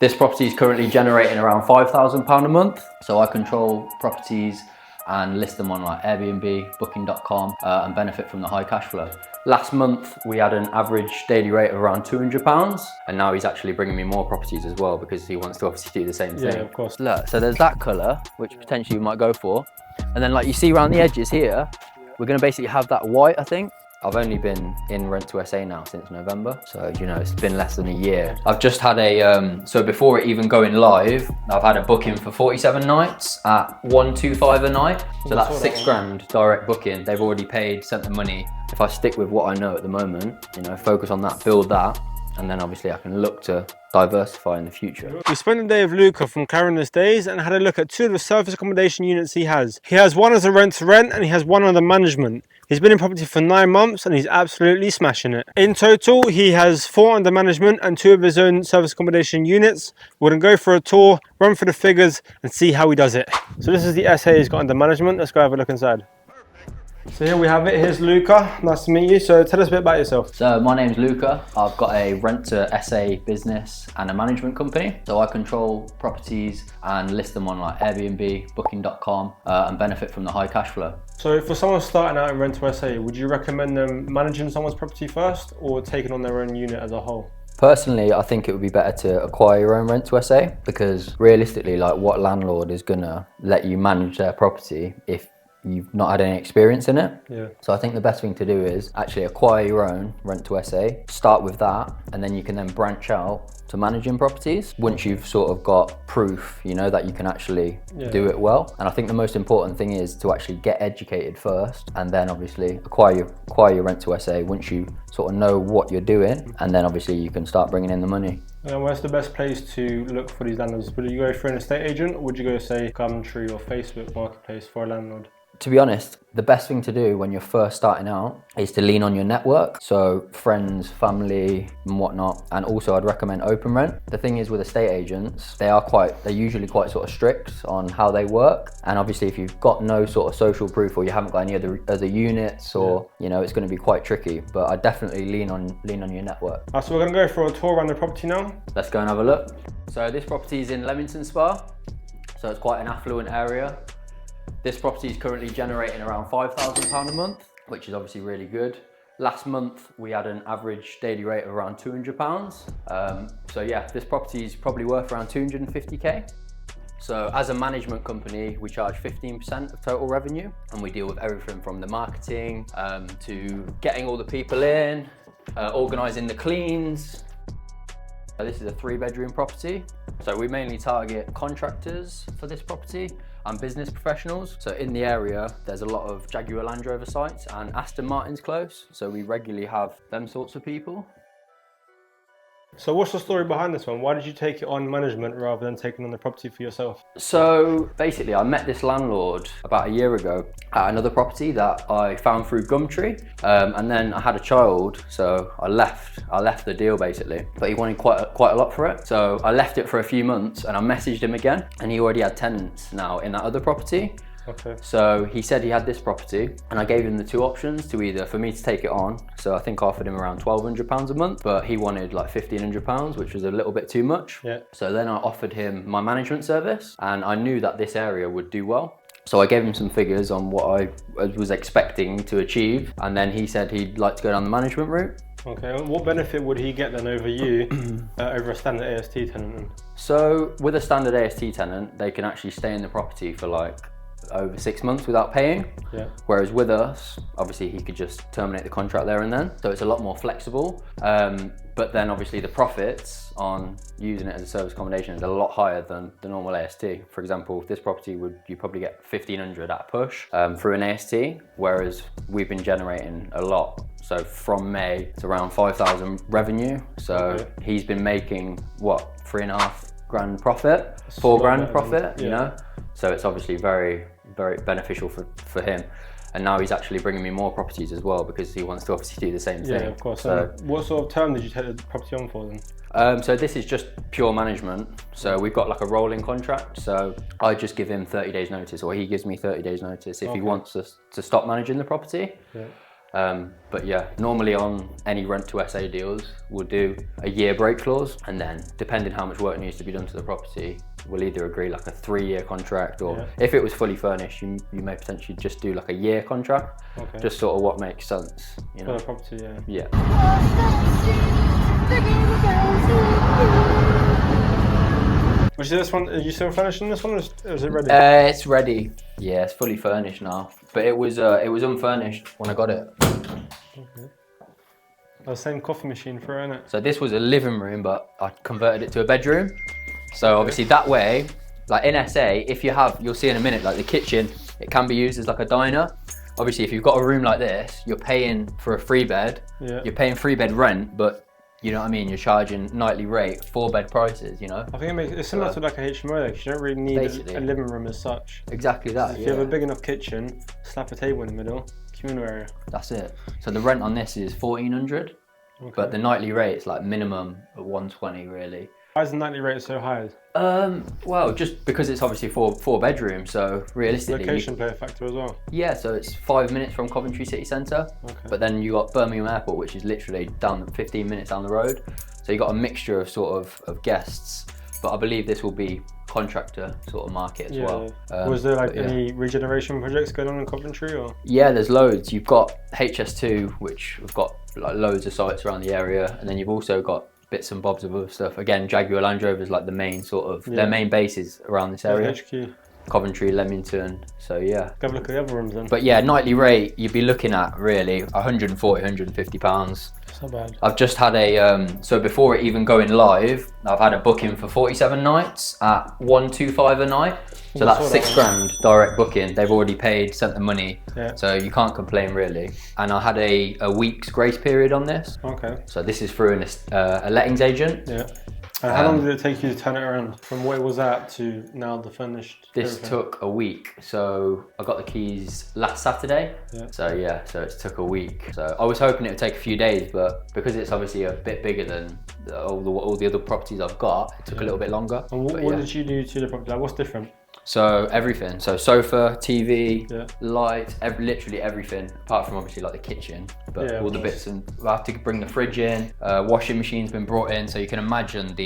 This property is currently generating around £5,000 a month. So I control properties and list them on like Airbnb, booking.com and benefit from the high cash flow. Last month, we had an average daily rate of around £200, and now he's actually bringing me more properties as well because he wants to obviously do the same thing. Yeah, of course. Look, so there's that colour, which potentially we might go for. And then like you see around the edges here, we're gonna basically have that white, I think. I've only been in Rent to SA now since November, so you know it's been less than a year. I've just had a, so before it even going live, I've had a booking for 47 nights at 125 a night. So that's £6,000 direct booking. They've already paid, sent the money. If I stick with what I know at the moment, you know, focus on that, build that, and then obviously I can look to diversify in the future. We spent a day with Luca from Clarendon Properties and had a look at two of the service accommodation units he has. He has one as a rent to rent and he has one under management. He's been in property for 9 months and he's absolutely smashing it. In total, he has 4 under management and 2 of his own service accommodation units. We're gonna go for a tour, run through the figures and see how he does it. So this is the SA he's got under management. Let's go have a look inside. So here we have it. Here's Luca. Nice to meet you. So tell us a bit about yourself. So my name's Luca. I've got a rent to SA business and a management company. So I control properties and list them on like Airbnb, booking.com and benefit from the high cash flow. So for someone starting out in Rent to SA, would you recommend them managing someone's property first or taking on their own unit as a whole? Personally, I think it would be better to acquire your own Rent to SA because realistically, like what landlord is gonna let you manage their property if you've not had any experience in it? Yeah. So I think the best thing to do is actually acquire your own Rent to SA, start with that, and then you can then branch out to managing properties once you've sort of got proof, you know, that you can actually do it well. And I think the most important thing is to actually get educated first, and then obviously acquire your Rent to SA once you sort of know what you're doing, and then obviously you can start bringing in the money. And where's the best place to look for these landlords? Would you go for an estate agent or would you go say Gumtree or Facebook Marketplace for a landlord? To be honest, the best thing to do when you're first starting out is to lean on your network. So friends, family and whatnot. And also I'd recommend open rent. The thing is with estate agents, they're usually quite sort of strict on how they work. And obviously if you've got no sort of social proof or you haven't got any other units or, you know, it's going to be quite tricky. But I definitely lean on your network. So we're going to go for a tour around the property now. Let's go and have a look. So this property is in Leamington Spa. So it's quite an affluent area. This property is currently generating around £5,000 a month, which is obviously really good. Last month, we had an average daily rate of around £200. So yeah, this property is probably worth around 250k. So as a management company, we charge 15% of total revenue, and we deal with everything from the marketing to getting all the people in, organising the cleans. This is a 3-bedroom property. So we mainly target contractors for this property and business professionals. So in the area, there's a lot of Jaguar Land Rover sites and Aston Martin's close. So we regularly have them sorts of people. So what's the story behind this one? Why did you take it on management rather than taking on the property for yourself? So basically I met this landlord about a year ago at another property that I found through Gumtree. And then I had a child, so I left the deal basically, but he wanted quite a lot for it. So I left it for a few months and I messaged him again, and he already had tenants now in that other property. Okay. So he said he had this property and I gave him the 2 options to either for me to take it on. So I think I offered him around £1,200 a month, but he wanted like £1,500, which was a little bit too much. Yeah. So then I offered him my management service, and I knew that this area would do well. So I gave him some figures on what I was expecting to achieve, and then he said he'd like to go down the management route. Okay, what benefit would he get then over you, over a standard AST tenant? So with a standard AST tenant, they can actually stay in the property for like over 6 months without paying. Yeah. Whereas with us, obviously he could just terminate the contract there and then. So it's a lot more flexible. But then obviously the profits on using it as a service accommodation is a lot higher than the normal AST. For example, this property you probably get 1,500 at a push through an AST, whereas we've been generating a lot. So from May, it's around 5,000 revenue. So he's been making what, 3.5 grand profit, 4 grand profit, you know? So it's obviously very beneficial for him. And now he's actually bringing me more properties as well because he wants to obviously do the same thing. Yeah, of course. So, what sort of term did you take the property on for then? So this is just pure management. So we've got like a rolling contract. So I just give him 30 days notice, or he gives me 30 days notice if he wants us to stop managing the property. Yeah. But yeah, normally on any rent to SA deals, we'll do a year break clause, and then depending how much work needs to be done to the property, we'll either agree like a 3-year contract, or if it was fully furnished, you may potentially just do like a year contract. Just sort of what makes sense, you know. For the property, Yeah. Which is this one? Are you still furnishing this one, or is it ready? It's ready. Yeah, it's fully furnished now, but it was unfurnished when I got it. The same coffee machine for it, innit? So this was a living room, but I converted it to a bedroom. So obviously that way, like in SA, if you have, you'll see in a minute, like the kitchen, it can be used as like a diner. Obviously, if you've got a room like this, you're paying for a 3-bed. You're paying 3-bed rent, but you know what I mean, you're charging nightly rate, 4-bed prices, you know? I think it's similar to like a HMO though, because you don't really need a living room as such. Exactly that, If you have a big enough kitchen, slap a table in the middle, communal area. That's it. So the rent on this is 1,400, but the nightly rate is like minimum at 120 really. Why is the nightly rate so high? Well, just because it's obviously four bedrooms, so realistically... Location play a factor as well? Yeah, so it's 5 minutes from Coventry City Centre, but then you got Birmingham Airport, which is literally 15 minutes down the road. So you got a mixture of sort of guests, but I believe this will be contractor sort of market as well. Was there like any regeneration projects going on in Coventry, or? Yeah, there's loads. You've got HS2, which have got like loads of sites around the area, and then you've also got bits and bobs of other stuff. Again, Jaguar Land Rover is like the main sort of their main bases around this area. HQ. Coventry, Leamington, so yeah. Go have a look at the other rooms then. But yeah, nightly rate, you'd be looking at really 140, 150 pounds. It's not bad. I've just had a, so before it even going live, I've had a booking for 47 nights at 125 a night. So that's £6 direct booking. They've already paid, sent the money. So you can't complain really. And I had a week's grace period on this. So this is through a lettings agent. And how long did it take you to turn it around from where it was at to now the finished? This took a week. So I got the keys last Saturday. So yeah, so it took a week. So I was hoping it would take a few days, but because it's obviously a bit bigger than all the other properties I've got, it took a little bit longer. And what did you do to the property? Like, what's different? So everything, so sofa, TV, lights, literally everything, apart from obviously like the kitchen, but all the bits, and I had to bring the fridge in, washing machine's been brought in, so you can imagine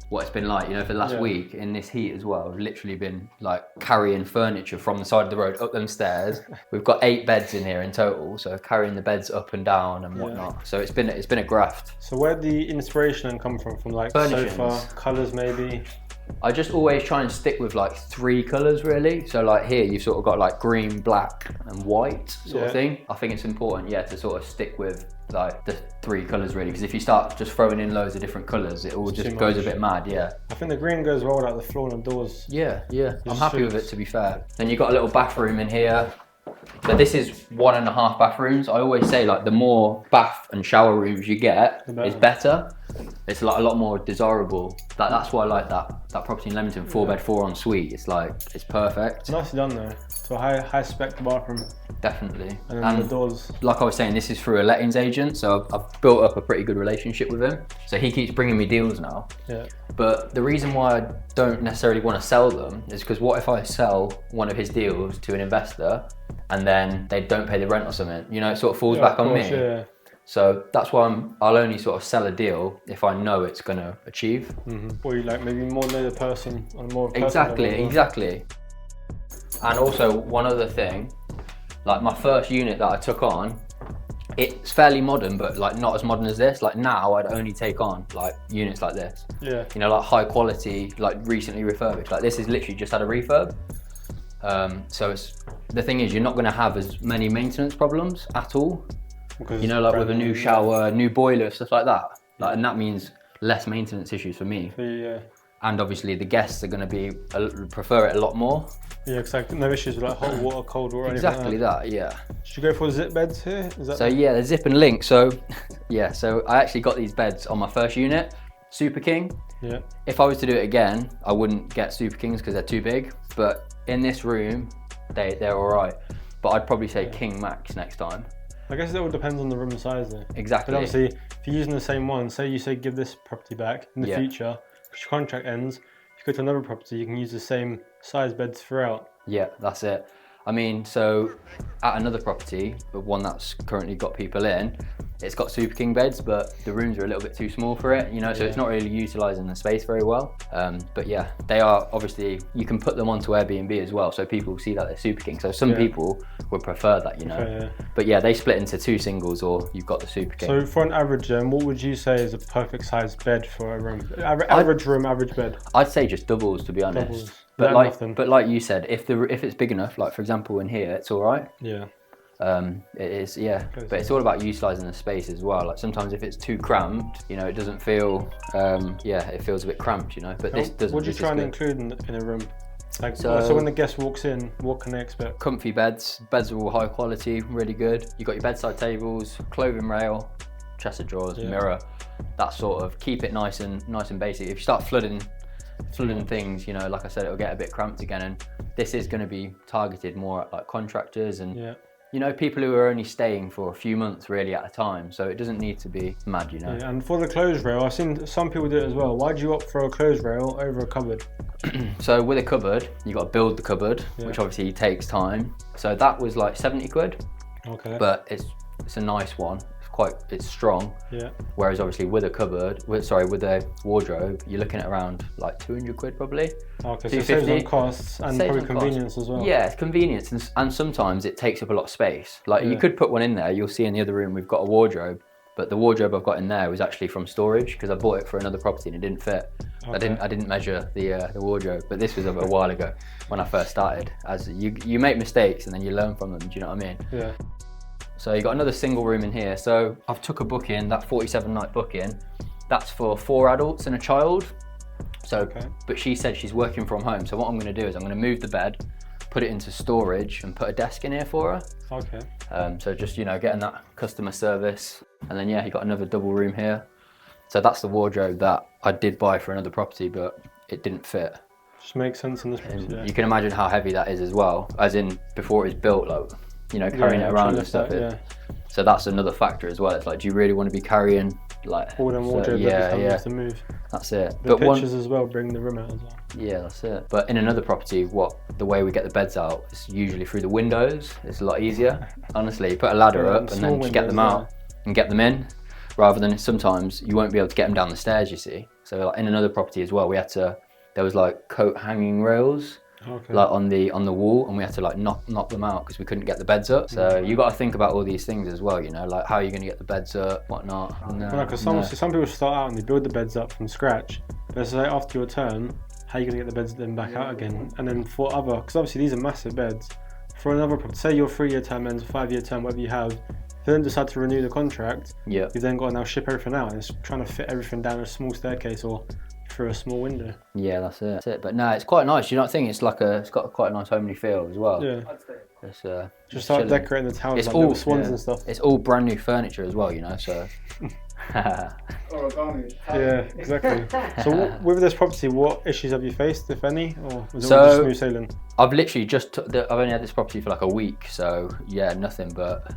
what it's been like, you know, for the last week in this heat as well. I've literally been like carrying furniture from the side of the road up them stairs. We've got 8 beds in here in total, so carrying the beds up and down and whatnot. So it's been a graft. So where'd the inspiration come from like sofa, colours maybe? I just always try and stick with like 3 colours really. So like here you've sort of got like green, black and white sort of thing. I think it's important, to sort of stick with like the 3 colours really, because if you start just throwing in loads of different colours, it all just goes a bit mad. I think the green goes well with like the floor and the doors. I'm happy with it, to be fair. Then you've got a little bathroom in here. So this is 1.5 bathrooms. I always say like the more bath and shower rooms you get is better. It's like a lot more desirable. That's why I like that property in Leamington, 4-bed, 4-ensuite. It's like, it's perfect. Nicely done though. So high spec bathroom. Definitely. And the doors. Like I was saying, this is through a lettings agent, so I've built up a pretty good relationship with him. So he keeps bringing me deals now. But the reason why I don't necessarily want to sell them is because what if I sell one of his deals to an investor and then they don't pay the rent or something? You know, it sort of falls back on me. So that's why I'll only sort of sell a deal if I know it's going to achieve. Or you like maybe more know the person on more Exactly. And also one other thing, like my first unit that I took on, it's fairly modern, but like not as modern as this. Like now I'd only take on like units like this. You know, like high quality, like recently refurbished. Like this is literally just had a refurb. So the thing is, you're not going to have as many maintenance problems at all. You know, like with a new shower, new boiler, stuff like that. Like, and that means less maintenance issues for me. And obviously the guests are going to prefer it a lot more. Exactly. No issues with like hot water, cold water. Exactly that. Should you go for zip beds here? So yeah, the zip and link. So so I actually got these beds on my first unit, Super King. If I was to do it again, I wouldn't get Super Kings because they're too big. But in this room, they're all right. But I'd probably say King Max next time. I guess it all depends on the room size though. Exactly. But obviously, if you're using the same one, say you say give this property back in the future, because your contract ends, if you go to another property, you can use the same size beds throughout. Yeah, that's it. I mean, so at another property, the one that's currently got people in, it's got Super King beds, but the rooms are a little bit too small for it, you know, so it's not really utilising the space very well. But yeah, they are obviously, you can put them onto Airbnb as well, so people see that they're Super King. So some people would prefer that, you know. But yeah, they split into 2 singles, or you've got the Super King. So for an average, what would you say is a perfect size bed for a room? Average room, average bed? I'd say just doubles, to be honest. Doubles. But like you said, if it's big enough, like for example in here, it's all right. Yeah. It is, yeah, but it's all about utilising the space as well. Like sometimes if it's too cramped, you know, it doesn't feel, it feels a bit cramped, you know. But this doesn't. What do you try and include in a room? Like, so when the guest walks in, what can they expect? Comfy beds. Beds are all high quality, really good. You got your bedside tables, clothing rail, chest of drawers, mirror. That sort of keep it nice and basic. If you start flooding things, you know, like I said, it'll get a bit cramped again. And this is going to be targeted more at like contractors and you know, people who are only staying for a few months really at a time, so it doesn't need to be mad, you know. Yeah, and for the clothes rail, I've seen some people do it as well. Why do you opt for a clothes rail over a cupboard? So with a cupboard, you got to build the cupboard, which obviously takes time. So that was like 70 quid. Okay. But it's a nice one. It's strong. Yeah. Whereas obviously with a cupboard, with a wardrobe, you're looking at around like 200 quid probably. Okay, so it saves on costs and probably convenience as well. Yeah, it's convenience and sometimes it takes up a lot of space. Like you could put one in there, you'll see in the other room we've got a wardrobe, but the wardrobe I've got in there was actually from storage because I bought it for another property and it didn't fit. Okay. I didn't measure the wardrobe, but this was a while ago when I first started. As you make mistakes and then you learn from them, do you know what I mean? Yeah. So you got another single room in here. So I've took a booking, that 47 night booking, that's for 4 adults and a child. So, but she said she's working from home. So what I'm gonna do is I'm gonna move the bed, put it into storage and put a desk in here for her. Okay. So just, you know, getting that customer service. And then yeah, you got another double room here. So that's the wardrobe that I did buy for another property, but it didn't fit. Just makes sense in this property. You can imagine how heavy that is as well, as in before it was built, like, you know, carrying it around and stuff. So that's another factor as well. It's like, do you really want to be carrying like all them wardrobes every time to move? That's it. The pictures as well bring the room out as well. Yeah, that's it. But in another property, the way we get the beds out is usually through the windows. It's a lot easier. Honestly, you put a ladder up and then just get them out and get them in, rather than sometimes you won't be able to get them down the stairs, you see. So like in another property as well, there was like coat hanging rails. Like on the wall, and we had to like knock them out because we couldn't get the beds up. So you got to think about all these things as well, you know, like how are you going to get the beds up, whatnot. Because some people start out and they build the beds up from scratch, but so after your turn, how are you going to get the beds then back out again? And then for other, because obviously these are massive beds, for another property, say your 3-year term ends, 5-year term, whatever you have, if you then decide to renew the contract, you've then got to now ship everything out, and it's trying to fit everything down a small staircase or through a small window. Yeah, that's it. But no, it's quite nice. You know what I think? It's got quite a nice homely feel as well. Yeah. It's just start decorating the house like little swans and stuff. It's all brand new furniture as well, you know. So. Origami. Yeah, exactly. So with this property, what issues have you faced, if any, or was it all just smooth sailing? I've literally I've only had this property for like a week, so yeah, nothing. But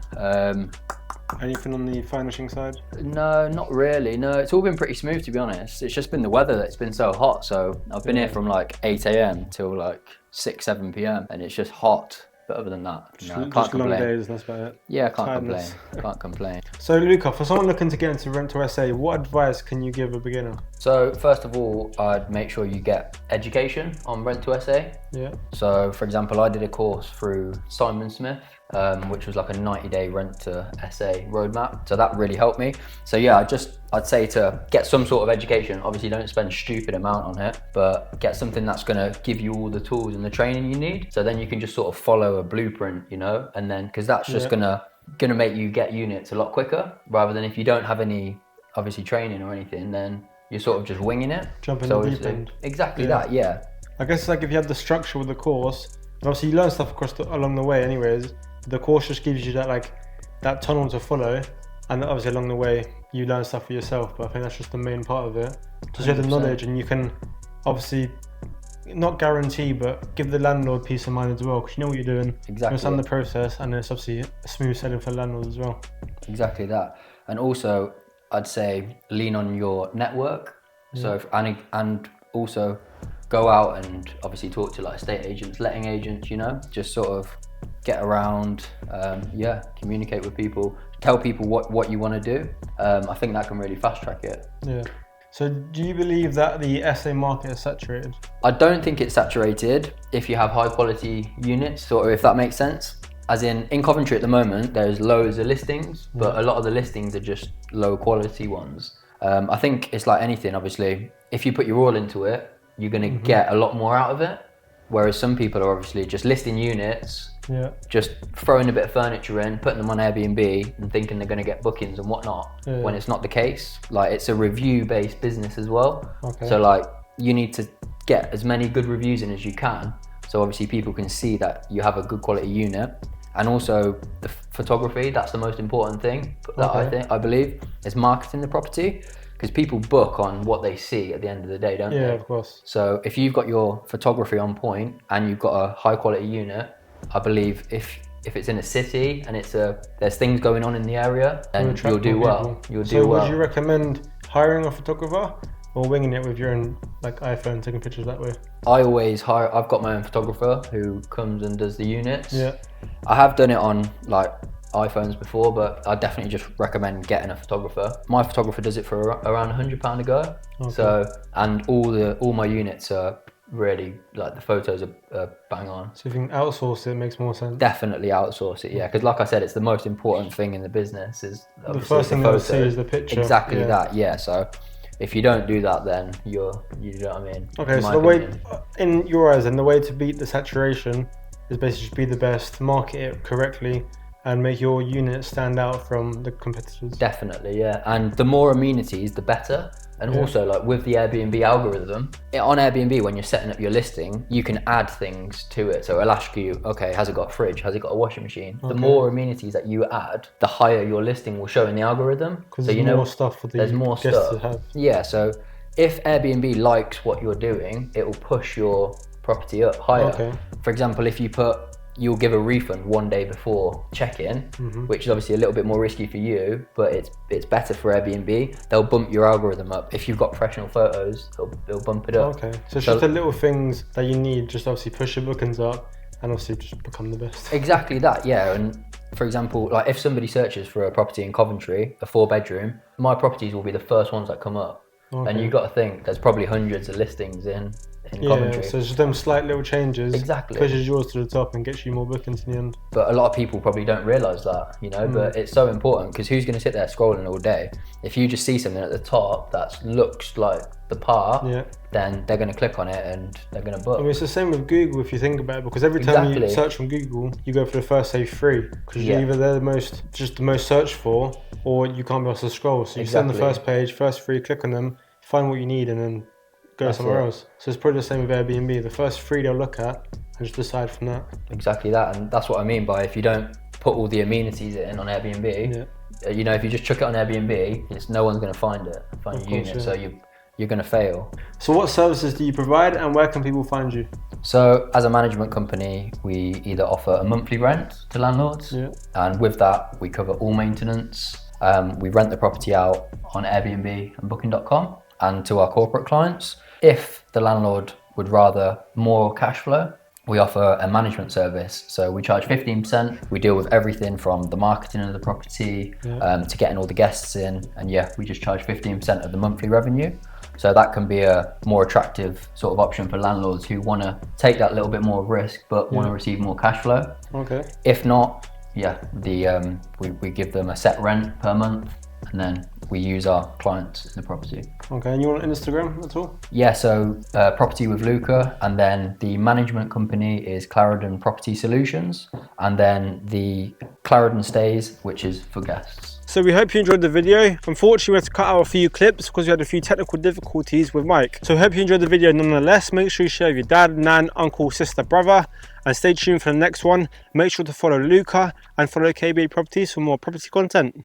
anything on the furnishing side? No, not really. No, it's all been pretty smooth, to be honest. It's just been the weather that's been so hot. So I've been here from like 8 AM till like 6, 7 PM, and it's just hot. But other than that, no, I can't complain. Long days, that's about it. Yeah, I can't complain. So Luca, for someone looking to get into rent to SA, what advice can you give a beginner? So first of all, I'd make sure you get education on rent to SA. Yeah. So for example, I did a course through Simon Smith, which was like a 90-day rent to SA roadmap. So that really helped me. So yeah, I'd say to get some sort of education. Obviously don't spend a stupid amount on it, but get something that's gonna give you all the tools and the training you need. So then you can just sort of follow a blueprint, you know, and then, cause that's just gonna make you get units a lot quicker, rather than if you don't have any, obviously training or anything, then you're sort of just winging it. Jumping the deep end. Exactly that, yeah. I guess like if you have the structure with the course, and obviously you learn stuff along the way anyways, the course just gives you that tunnel to follow, and obviously along the way you learn stuff for yourself, but I think that's just the main part of it. Just have the knowledge, and you can obviously not guarantee, but give the landlord peace of mind as well, because you know what you're doing. Exactly. You understand the process, and it's obviously a smooth sailing for the landlord as well. Exactly that. And also, I'd say lean on your network. So and also go out and obviously talk to like estate agents, letting agents, you know, just sort of get around, yeah, communicate with people, tell people what you want to do. I think that can really fast track it. Yeah. So do you believe that the SA market is saturated? I don't think it's saturated if you have high quality units, or if that makes sense. As in Coventry at the moment, there's loads of listings, but a lot of the listings are just low quality ones. I think it's like anything, obviously, if you put your all into it, you're gonna get a lot more out of it. Whereas some people are obviously just listing units, just throwing a bit of furniture in, putting them on Airbnb and thinking they're going to get bookings and whatnot, when it's not the case. Like, it's a review-based business as well. So like, you need to get as many good reviews in as you can. So obviously people can see that you have a good quality unit. And also the photography, that's the most important thing that I believe, is marketing the property. Because people book on what they see at the end of the day, don't they? Yeah, of course. So if you've got your photography on point and you've got a high quality unit, I believe if it's in a city and there's things going on in the area, then you'll do well. So would you recommend hiring a photographer or winging it with your own like iPhone, taking pictures that way? I always hire. I've got my own photographer who comes and does the units. Yeah. I have done it on like iPhones before, but I definitely just recommend getting a photographer. My photographer does it for around £100 a go. So, and all my units are really, like, the photos are bang on. So if you can outsource it, it makes more sense. Definitely outsource it, yeah, because like I said, it's the most important thing in the business is the first thing they'll see is the picture. Exactly that, yeah. So if you don't do that, then you know what I mean. Okay, so the way, in your eyes, and the way to beat the saturation is basically just be the best, market it correctly, and make your unit stand out from the competitors. Definitely, yeah. And the more amenities, the better. And also, like with the Airbnb algorithm, on Airbnb, when you're setting up your listing, you can add things to it. So it'll ask you, okay, has it got a fridge? Has it got a washing machine? The more amenities that you add, the higher your listing will show in the algorithm. Because there's more stuff for the guests to have. Yeah, so if Airbnb likes what you're doing, it will push your property up higher. For example, if you'll give a refund 1 day before check-in, which is obviously a little bit more risky for you, but it's better for Airbnb. They'll bump your algorithm up. If you've got professional photos, they'll bump it up. So it's just the little things that you need, just obviously push your bookings up and obviously just become the best. Exactly that, yeah. And for example, like if somebody searches for a property in Coventry, a 4-bedroom, my properties will be the first ones that come up. And you've got to think, there's probably hundreds of listings in Coventry. So it's just them slight little changes, pushes yours to the top and gets you more bookings in the end. But a lot of people probably don't realise that, you know, but it's so important, because who's going to sit there scrolling all day? If you just see something at the top that looks like the part, then they're going to click on it and they're going to book. I mean, it's the same with Google if you think about it, because every time you search on Google, you go for the first say free, because either they're the most searched for, or you can't be able to scroll. So you sit on the first page, first free, click on them, find what you need, and then go somewhere else. So it's probably the same with Airbnb. The first 3 they'll look at and just decide from that. Exactly that, and that's what I mean by if you don't put all the amenities in on Airbnb, you know, if you just chuck it on Airbnb, no one's going to find your unit, so you're going to fail. So what services do you provide and where can people find you? So as a management company, we either offer a monthly rent to landlords, and with that we cover all maintenance. We rent the property out on Airbnb and booking.com and to our corporate clients. If the landlord would rather more cash flow, we offer a management service. So we charge 15%. We deal with everything from the marketing of the property to getting all the guests in. And we just charge 15% of the monthly revenue. So that can be a more attractive sort of option for landlords who want to take that little bit more risk but want to receive more cash flow. If not, we give them a set rent per month, and then we use our clients in the property. And you want Instagram at all? So Property with Luca, and then the management company is Clarendon Property Solutions, and then the Clarendon Stays, which is for guests. So we hope you enjoyed the video. Unfortunately, we had to cut out a few clips because we had a few technical difficulties with Mike. So we hope you enjoyed the video nonetheless. Make sure you share with your dad, nan, uncle, sister, brother, and stay tuned for the next one. Make sure to follow Luca and follow KBA Properties for more property content.